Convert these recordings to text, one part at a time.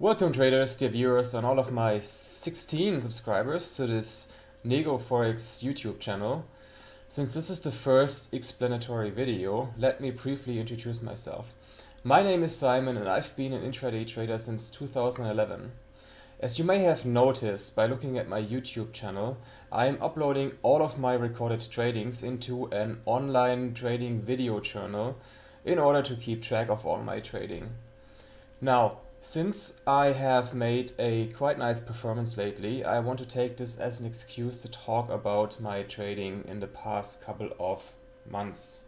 Welcome traders, dear viewers, and all of my 16 subscribers to this Nego Forex YouTube channel. Since this is the first explanatory video, let me briefly introduce myself. My name is Simon and I've been an intraday trader since 2011. As you may have noticed by looking at my YouTube channel, I am uploading all of my recorded tradings into an online trading video journal in order to keep track of all my trading. Now, since I have made a quite nice performance lately, I want to take this as an excuse to talk about my trading in the past couple of months.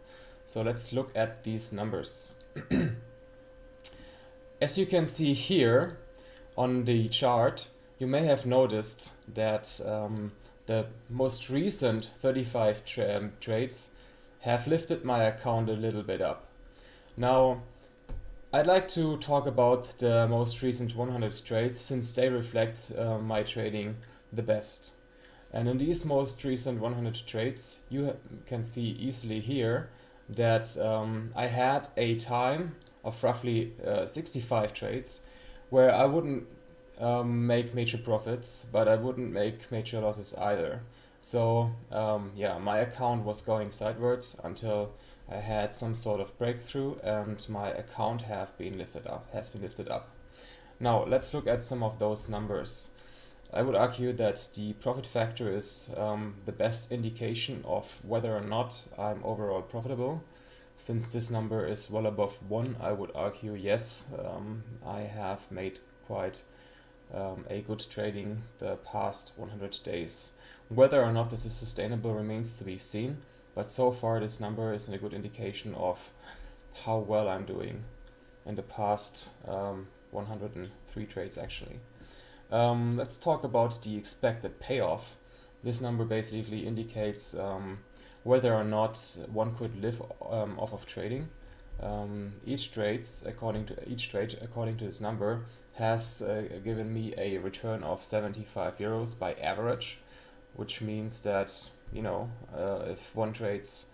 So let's look at these numbers. As you can see here on the chart, you may have noticed that the most recent 35 trades have lifted my account a little bit up. Now, I'd like to talk about the most recent 100 trades since they reflect my trading the best. And in these most recent 100 trades, you can see easily here that I had a time of roughly 65 trades where I wouldn't make major profits, but I wouldn't make major losses either. So yeah, my account was going sideways until I had some sort of breakthrough and my account has been lifted up. Now let's look at some of those numbers. I would argue that the profit factor is the best indication of whether or not I'm overall profitable. Since this number is well above 1, I would argue yes, I have made quite a good trading the past 100 days. Whether or not this is sustainable remains to be seen. But so far this number is a good indication of how well I'm doing in the past 103 trades actually. Let's talk about the expected payoff. This number basically indicates whether or not one could live off of trading. Each trade according to this number has given me a return of 75 euros by average, which means that if one trades,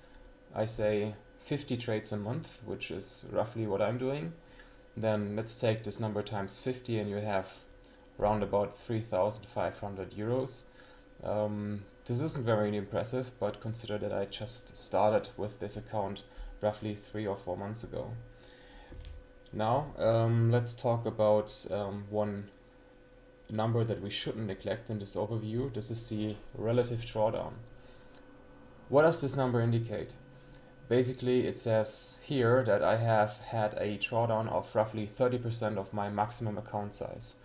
I say 50 trades a month, which is roughly what I'm doing, then let's take this number times 50 and you have around about 3,500 euros. This isn't very impressive, but consider that I just started with this account roughly 3 or 4 months ago. Now let's talk about one number that we shouldn't neglect in this overview. This is the relative drawdown. What does this number indicate? Basically, it says here that I have had a drawdown of roughly 30% of my maximum account size.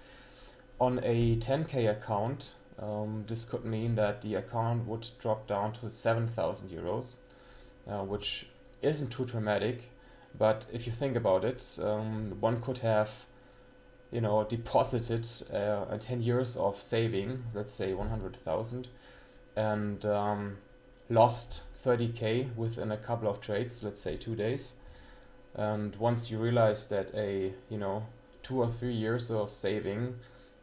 On a 10k account, this could mean that the account would drop down to 7,000 euros, which isn't too dramatic, but if you think about it, one could have deposited 10 years of saving, let's say 100,000, and lost 30k within a couple of trades, let's say 2 days. And once you realize that a 2 or 3 years of saving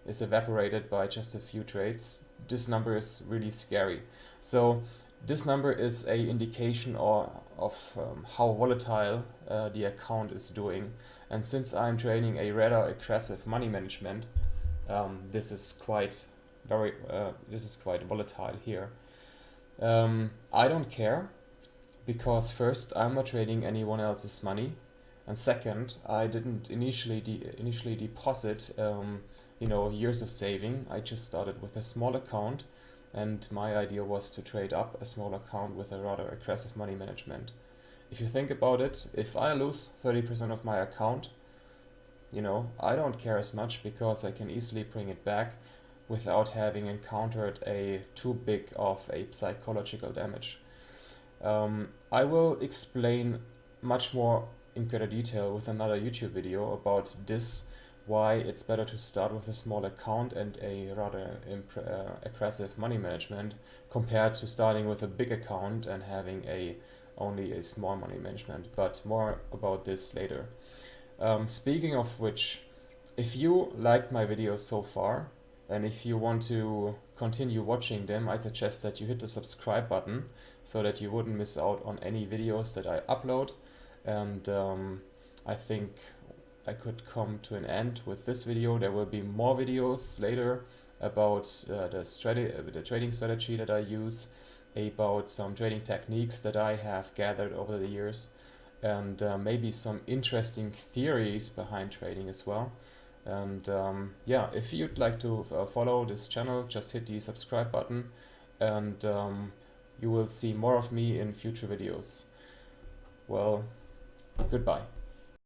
is evaporated by just a few trades, this number is really scary. So this number is a indication of how volatile the account is doing. And since I'm trading a rather aggressive money management, this is quite volatile here. I don't care, because first, I'm not trading anyone else's money, and second, I didn't initially deposit years of saving. I just started with a small account, and my idea was to trade up a small account with a rather aggressive money management. If you think about it, if I lose 30% of my account, I don't care as much, because I can easily bring it back without having encountered a too big of a psychological damage. I will explain much more in greater detail with another YouTube video about this, why it's better to start with a small account and a rather aggressive money management compared to starting with a big account and having only a small money management, but more about this later. Speaking of which, if you liked my videos so far, and if you want to continue watching them, I suggest that you hit the subscribe button so that you wouldn't miss out on any videos that I upload. And I think I could come to an end with this video. There will be more videos later about the trading strategy that I use, about some trading techniques that I have gathered over the years, and maybe some interesting theories behind trading as well. And yeah, if you'd like to follow this channel, just hit the subscribe button, and you will see more of me in future videos. Well, goodbye.